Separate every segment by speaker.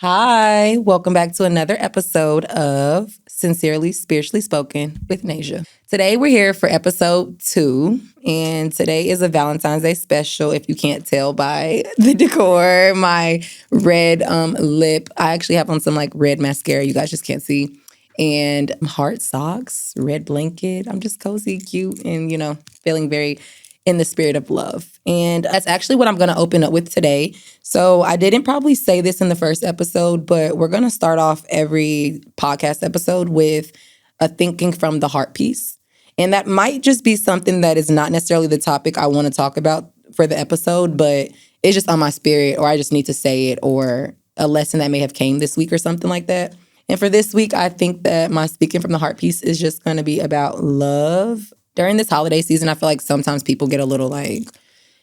Speaker 1: Hi, welcome back to another episode of Sincerely Spiritually Spoken with Nasia. Today we're here for episode 2, and today is a Valentine's Day special. If you can't tell by the decor, my red lip. I actually have on some like red mascara. You guys just can't see. And heart socks, red blanket. I'm just cozy, cute, and feeling very in the spirit of love. And that's actually what I'm going to open up with today. So I didn't probably say this in the first episode, but we're going to start off every podcast episode with a thinking from the heart piece. And that might just be something that is not necessarily the topic I want to talk about for the episode, but it's just on my spirit, or I just need to say it, or a lesson that may have came this week or something like that. And for this week, I think that my speaking from the heart piece is just going to be about love. During this holiday season, I feel like sometimes people get a little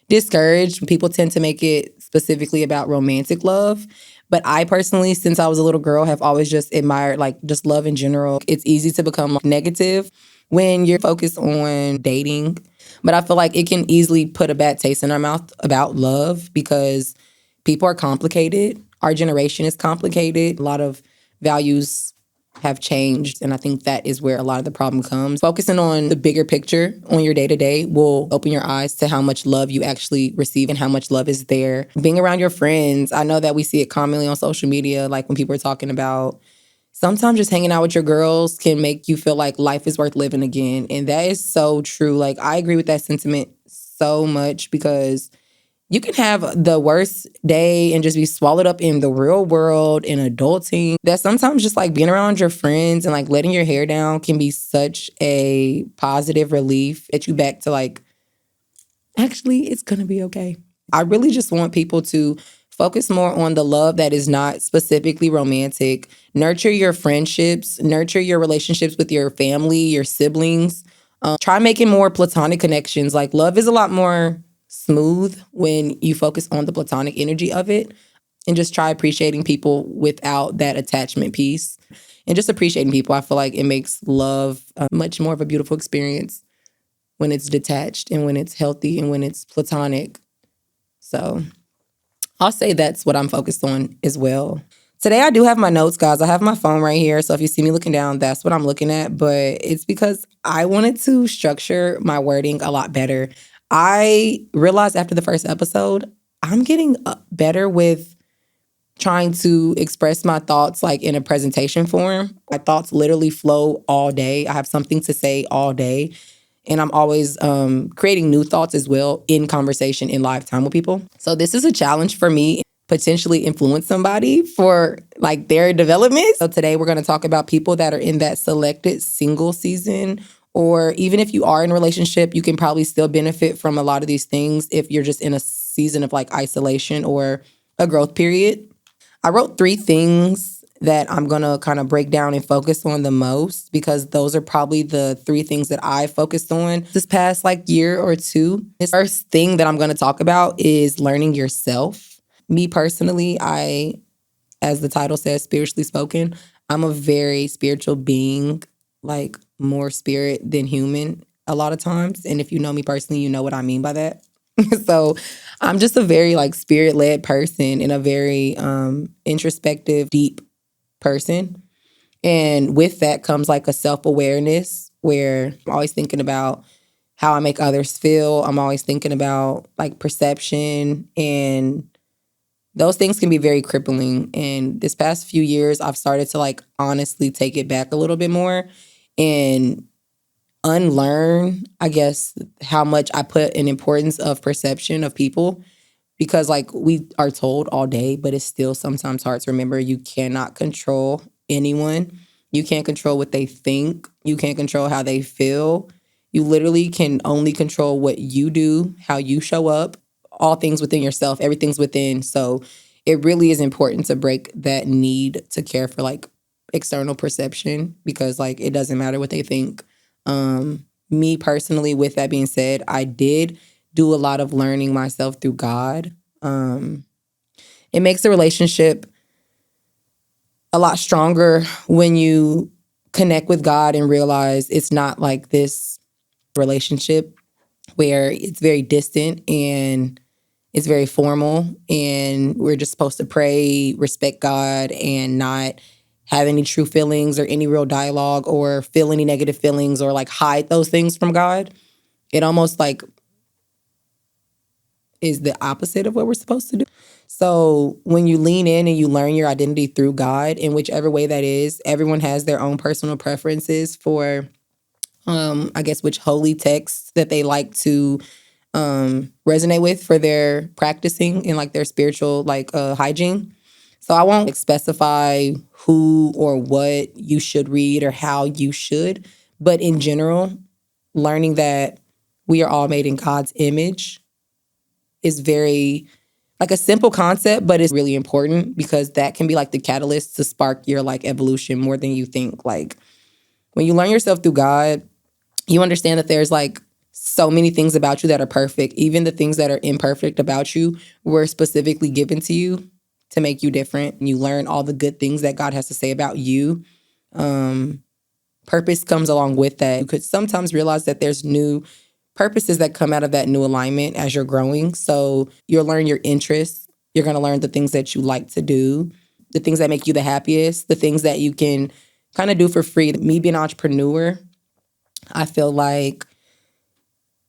Speaker 1: discouraged. People tend to make it specifically about romantic love. But I personally, since I was a little girl, have always just admired just love in general. It's easy to become negative when you're focused on dating. But I feel like it can easily put a bad taste in our mouth about love because people are complicated. Our generation is complicated. A lot of values have changed. And I think that is where a lot of the problem comes. Focusing on the bigger picture on your day-to-day will open your eyes to how much love you actually receive and how much love is there. Being around your friends, I know that we see it commonly on social media, like when people are talking about sometimes just hanging out with your girls can make you feel like life is worth living again. And that is so true. Like, I agree with that sentiment so much because you can have the worst day and just be swallowed up in the real world and adulting. That sometimes just being around your friends and letting your hair down can be such a positive relief. Get you back to actually, it's gonna be okay. I really just want people to focus more on the love that is not specifically romantic. Nurture your friendships, nurture your relationships with your family, your siblings. Try making more platonic connections. Love is a lot more smooth when you focus on the platonic energy of it, and just try appreciating people without that attachment piece and just appreciating people. I feel like it makes love much more of a beautiful experience when it's detached and when it's healthy and when it's platonic. So I'll say that's what I'm focused on as well. Today I do have my notes, guys. I have my phone right here. So if you see me looking down, that's what I'm looking at. But it's because I wanted to structure my wording a lot better. I realized after the first episode, I'm getting better with trying to express my thoughts in a presentation form. My thoughts literally flow all day. I have something to say all day. And I'm always creating new thoughts as well in conversation, in live time with people. So this is a challenge for me, potentially influence somebody for their development. So today we're going to talk about people that are in that selected single season, or even if you are in a relationship, you can probably still benefit from a lot of these things if you're just in a season of isolation or a growth period. I wrote 3 things that I'm going to kind of break down and focus on the most because those are probably the 3 things that I focused on this past year or 2. This first thing that I'm going to talk about is learning yourself. Me personally, as the title says, spiritually spoken, I'm a very spiritual being, more spirit than human a lot of times. And if you know me personally, you know what I mean by that. So I'm just a very spirit-led person and a very introspective, deep person. And with that comes a self-awareness where I'm always thinking about how I make others feel. I'm always thinking about perception, and those things can be very crippling. And this past few years, I've started to honestly take it back a little bit more and unlearn, I guess, how much I put an importance of perception of people. Because we are told all day, but it's still sometimes hard to remember you cannot control anyone. You can't control what they think. You can't control how they feel. You literally can only control what you do, how you show up, all things within yourself, everything's within. So it really is important to break that need to care for external perception because it doesn't matter what they think. Me personally, with that being said, I did do a lot of learning myself through God. It makes the relationship a lot stronger when you connect with God and realize it's not this relationship where it's very distant and It's very formal, and we're just supposed to pray, respect God, and not have any true feelings or any real dialogue or feel any negative feelings or like hide those things from God. It almost like is the opposite of what we're supposed to do. So when you lean in and you learn your identity through God, in whichever way that is, everyone has their own personal preferences for, I guess, which holy texts that they like to resonate with for their practicing and like their spiritual like hygiene. So I won't like, specify who or what you should read or how you should, but in general, learning that we are all made in God's image is very like a simple concept, but it's really important because that can be like the catalyst to spark your like evolution more than you think. Like when you learn yourself through God, you understand that there's like so many things about you that are perfect. Even the things that are imperfect about you were specifically given to you to make you different. And you learn all the good things that God has to say about you. Purpose comes along with that. You could sometimes realize that there's new purposes that come out of that new alignment as you're growing. So you'll learn your interests. You're going to learn the things that you like to do, the things that make you the happiest, the things that you can kind of do for free. Me being an entrepreneur, I feel like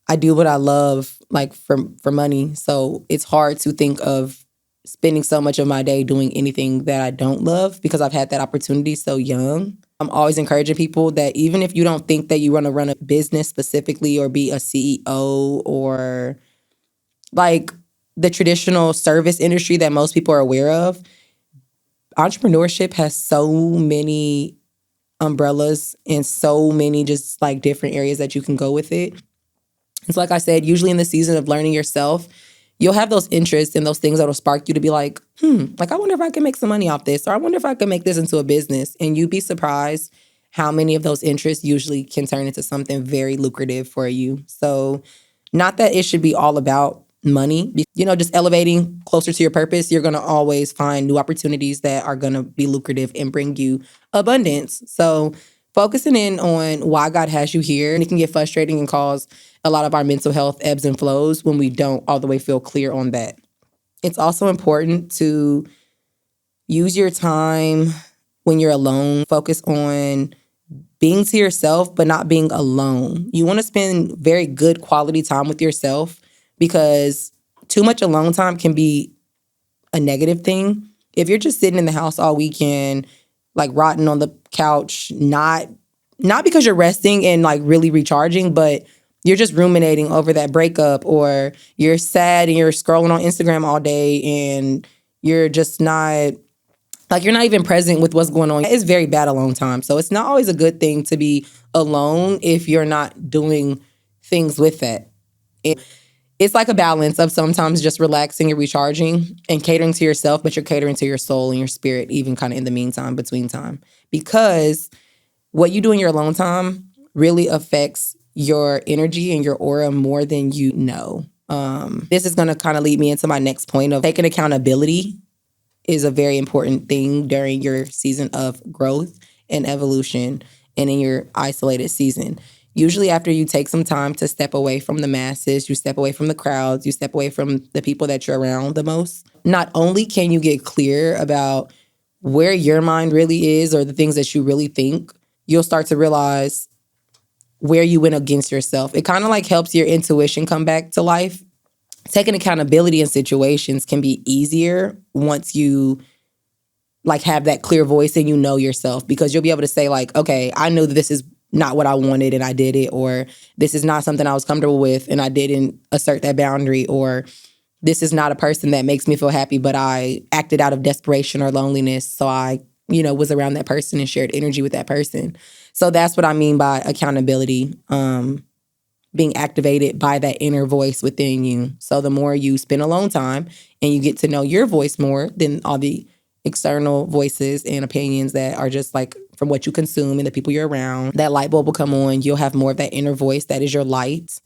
Speaker 1: I do what I love, like for money. So it's hard to think of spending so much of my day doing anything that I don't love because I've had that opportunity so young. I'm always encouraging people that even if you don't think that you want to run a business specifically or be a CEO or like the traditional service industry that most people are aware of, entrepreneurship has so many umbrellas and so many just like different areas that you can go with it. It's like I said, usually in the season of learning yourself, you'll have those interests and those things that'll spark you to be like, like I wonder if I can make some money off this, or I wonder if I can make this into a business. And you'd be surprised how many of those interests usually can turn into something very lucrative for you. So not that it should be all about money, just elevating closer to your purpose, you're going to always find new opportunities that are going to be lucrative and bring you abundance. So focusing in on why God has you here, and it can get frustrating and cause a lot of our mental health ebbs and flows when we don't all the way feel clear on that. It's also important to use your time when you're alone, focus on being to yourself, but not being alone. You want to spend very good quality time with yourself because too much alone time can be a negative thing. If you're just sitting in the house all weekend, like rotting on the couch, not because you're resting and like really recharging, but you're just ruminating over that breakup, or you're sad and you're scrolling on Instagram all day and you're just not like you're not even present with what's going on. It's very bad alone time. So it's not always a good thing to be alone if you're not doing things with that. It's like a balance of sometimes just relaxing and recharging and catering to yourself, but you're catering to your soul and your spirit, even kind of in the meantime, between time. Because what you do in your alone time really affects your energy and your aura more than you know. This is going to kind of lead me into my next point of taking accountability is a very important thing during your season of growth and evolution and in your isolated season. Usually after you take some time to step away from the masses, you step away from the crowds, you step away from the people that you're around the most, not only can you get clear about where your mind really is or the things that you really think, you'll start to realize where you went against yourself. It kind of like helps your intuition come back to life. Taking accountability in situations can be easier once you like have that clear voice and you know yourself, because you'll be able to say like, okay, I know that this is not what I wanted and I did it, or this is not something I was comfortable with and I didn't assert that boundary, or this is not a person that makes me feel happy, but I acted out of desperation or loneliness. So I, was around that person and shared energy with that person. So that's what I mean by accountability, being activated by that inner voice within you. So the more you spend alone time and you get to know your voice more than all the external voices and opinions that are just like from what you consume and the people you're around, that light bulb will come on. You'll have more of that inner voice that is your light,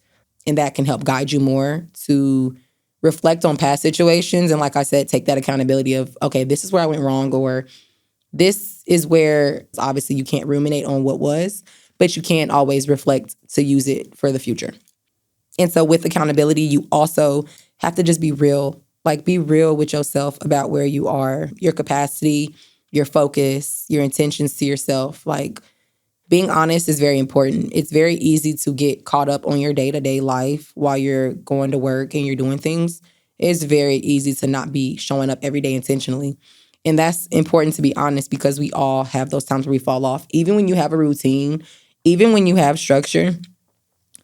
Speaker 1: and that can help guide you more to reflect on past situations. And like I said, take that accountability of, okay, this is where I went wrong, or this is where obviously you can't ruminate on what was, but you can always reflect to use it for the future. And so with accountability, you also have to just be real. Like, be real with yourself about where you are, your capacity, your focus, your intentions to yourself. Like, being honest is very important. It's very easy to get caught up on your day-to-day life while you're going to work and you're doing things. It's very easy to not be showing up every day intentionally. And that's important to be honest, because we all have those times where we fall off. Even when you have a routine, even when you have structure,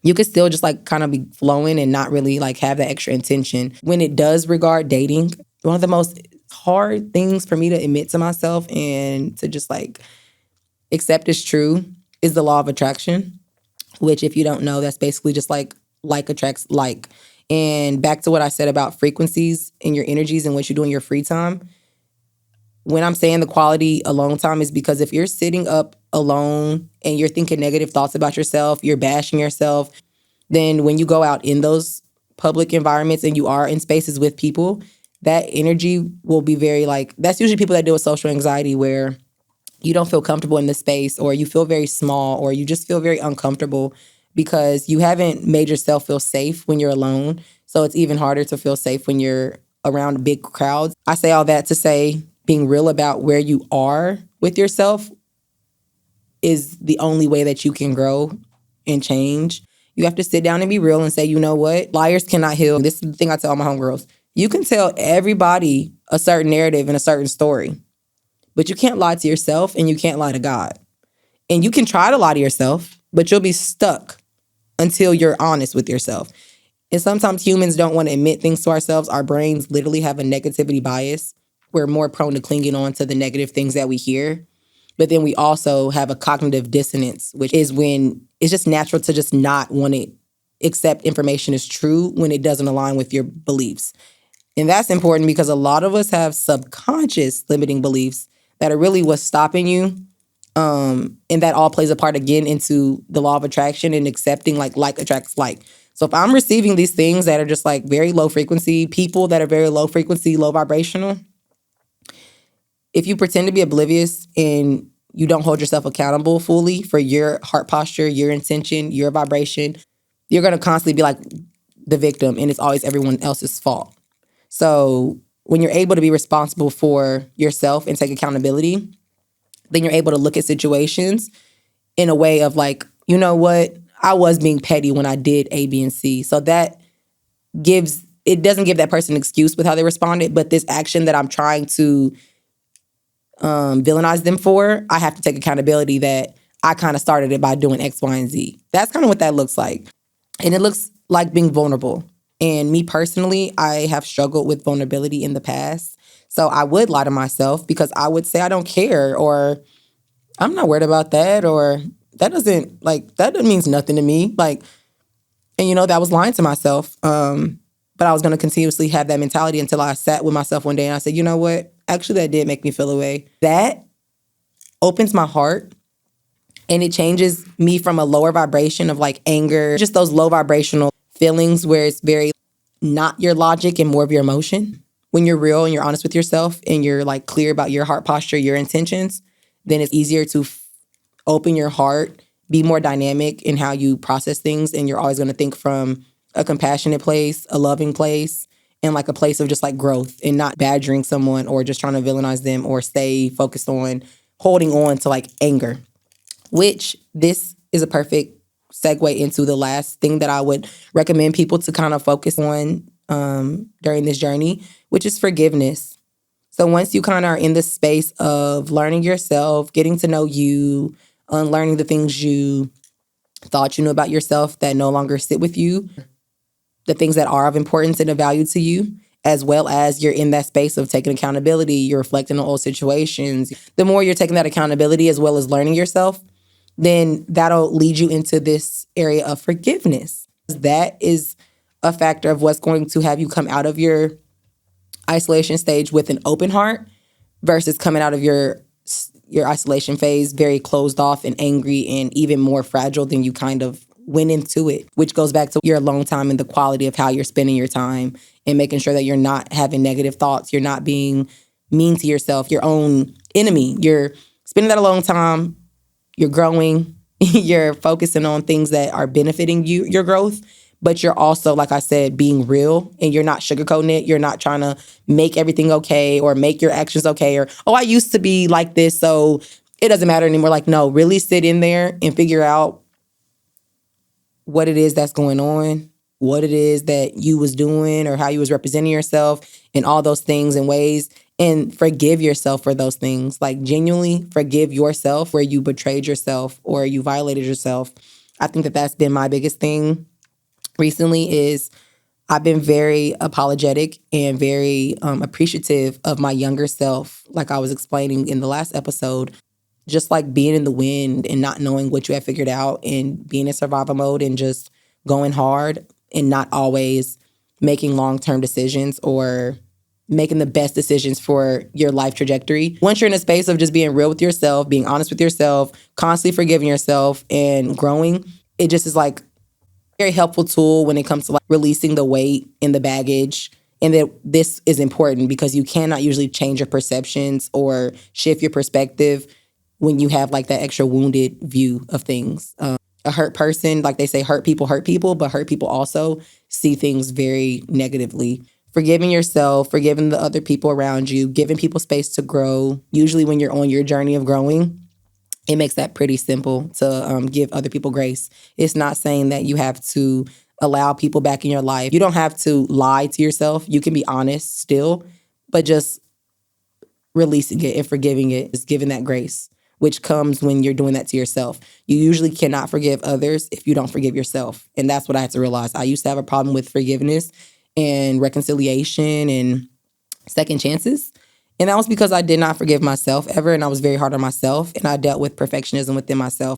Speaker 1: you could still just like kind of be flowing and not really like have that extra intention. When it does regard dating, one of the most hard things for me to admit to myself and to just like accept is true is the law of attraction, which, if you don't know, that's basically just like attracts like. And back to what I said about frequencies and your energies and what you do in your free time. When I'm saying the quality alone time is because if you're sitting up alone and you're thinking negative thoughts about yourself, you're bashing yourself, then when you go out in those public environments and you are in spaces with people, that energy will be very like, that's usually people that deal with social anxiety, where you don't feel comfortable in the space, or you feel very small, or you just feel very uncomfortable because you haven't made yourself feel safe when you're alone. So it's even harder to feel safe when you're around big crowds. I say all that to say being real about where you are with yourself is the only way that you can grow and change. You have to sit down and be real and say, you know what? Liars cannot heal. This is the thing I tell my homegirls. You can tell everybody a certain narrative and a certain story, but you can't lie to yourself and you can't lie to God. And you can try to lie to yourself, but you'll be stuck until you're honest with yourself. And sometimes humans don't want to admit things to ourselves. Our brains literally have a negativity bias. We're more prone to clinging on to the negative things that we hear. But then we also have a cognitive dissonance, which is when it's just natural to just not want to accept information as true when it doesn't align with your beliefs. And that's important because a lot of us have subconscious limiting beliefs that are really what's stopping you. And that all plays a part again into the law of attraction and accepting like attracts like. So if I'm receiving these things that are just like very low frequency, people that are very low frequency, low vibrational, if you pretend to be oblivious and you don't hold yourself accountable fully for your heart posture, your intention, your vibration, you're going to constantly be like the victim, and it's always everyone else's fault. So when you're able to be responsible for yourself and take accountability, then you're able to look at situations in a way of like, you know what? I was being petty when I did A, B, and C. So that it doesn't give that person an excuse with how they responded, but this action that I'm trying to villainize them for, I have to take accountability that I kind of started it by doing X, Y, and Z. That's kind of what that looks like. And it looks like being vulnerable. And me personally, I have struggled with vulnerability in the past. So I would lie to myself because I would say I don't care, or I'm not worried about that, or that doesn't means nothing to me. Like, and that was lying to myself. But I was going to continuously have that mentality until I sat with myself one day and I said, you know what? Actually, that did make me feel away. That opens my heart and it changes me from a lower vibration of like anger, just those low vibrational feelings where it's very not your logic and more of your emotion. When you're real and you're honest with yourself and you're like clear about your heart posture, your intentions, then it's easier to open your heart, be more dynamic in how you process things. And you're always going to think from a compassionate place, a loving place, and like a place of just like growth and not badgering someone or just trying to villainize them or stay focused on holding on to like anger, which this is a perfect segue into the last thing that I would recommend people to kind of focus on during this journey, which is forgiveness. So once you kind of are in the space of learning yourself, getting to know you, unlearning the things you thought you knew about yourself that no longer sit with you, the things that are of importance and of value to you, as well as you're in that space of taking accountability, you're reflecting on old situations. The more you're taking that accountability as well as learning yourself, then that'll lead you into this area of forgiveness. That is a factor of what's going to have you come out of your isolation stage with an open heart versus coming out of your isolation phase very closed off and angry and even more fragile than you kind of went into it, which goes back to your alone time and the quality of how you're spending your time and making sure that you're not having negative thoughts, you're not being mean to yourself, your own enemy. You're spending that alone time, you're growing, you're focusing on things that are benefiting you, your growth, but you're also, like I said, being real, and you're not sugarcoating it. You're not trying to make everything okay or make your actions okay, or, oh, I used to be like this, so it doesn't matter anymore. Like, no, really sit in there and figure out what it is that's going on, what it is that you was doing or how you was representing yourself and all those things and ways, and forgive yourself for those things. Like, genuinely forgive yourself where you betrayed yourself or you violated yourself. I think that that's been my biggest thing recently is I've been very apologetic and very appreciative of my younger self, like I was explaining in the last episode, just like being in the wind and not knowing what you had figured out and being in survival mode and just going hard and not always making long-term decisions or making the best decisions for your life trajectory. Once you're in a space of just being real with yourself, being honest with yourself, constantly forgiving yourself and growing, it just is like a very helpful tool when it comes to like releasing the weight and the baggage. And that this is important because you cannot usually change your perceptions or shift your perspective when you have like that extra wounded view of things. A hurt person, like they say, hurt people, but hurt people also see things very negatively. Forgiving yourself, forgiving the other people around you, giving people space to grow. Usually when you're on your journey of growing, it makes that pretty simple to give other people grace. It's not saying that you have to allow people back in your life. You don't have to lie to yourself. You can be honest still, but just releasing it and forgiving it is giving that grace, which comes when you're doing that to yourself. You usually cannot forgive others if you don't forgive yourself. And that's what I had to realize. I used to have a problem with forgiveness and reconciliation and second chances. And that was because I did not forgive myself ever. And I was very hard on myself. And I dealt with perfectionism within myself.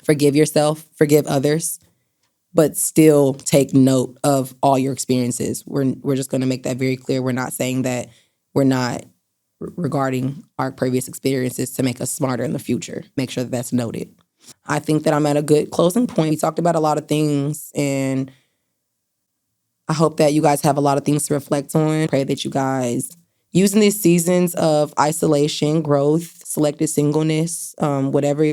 Speaker 1: Forgive yourself, forgive others, but still take note of all your experiences. We're just going to make that very clear. We're not saying that we're not regarding our previous experiences to make us smarter in the future. Make sure that that's noted. I think that I'm at a good closing point. We talked about a lot of things, and I hope that you guys have a lot of things to reflect on. Pray that you guys, using these seasons of isolation, growth, selective singleness, whatever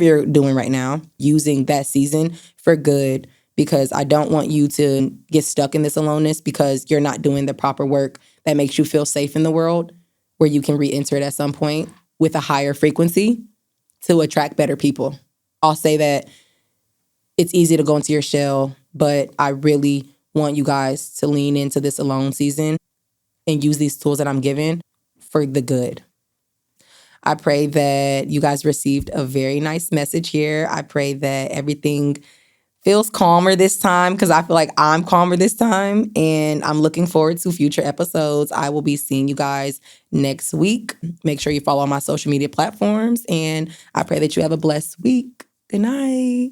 Speaker 1: you're doing right now, using that season for good, because I don't want you to get stuck in this aloneness because you're not doing the proper work that makes you feel safe in the world, where you can re-enter it at some point with a higher frequency to attract better people. I'll say that it's easy to go into your shell, but I really want you guys to lean into this alone season and use these tools that I'm giving for the good. I pray that you guys received a very nice message here. I pray that everything feels calmer this time because I feel like I'm calmer this time, and I'm looking forward to future episodes. I will be seeing you guys next week. Make sure you follow my social media platforms, and I pray that you have a blessed week. Good night.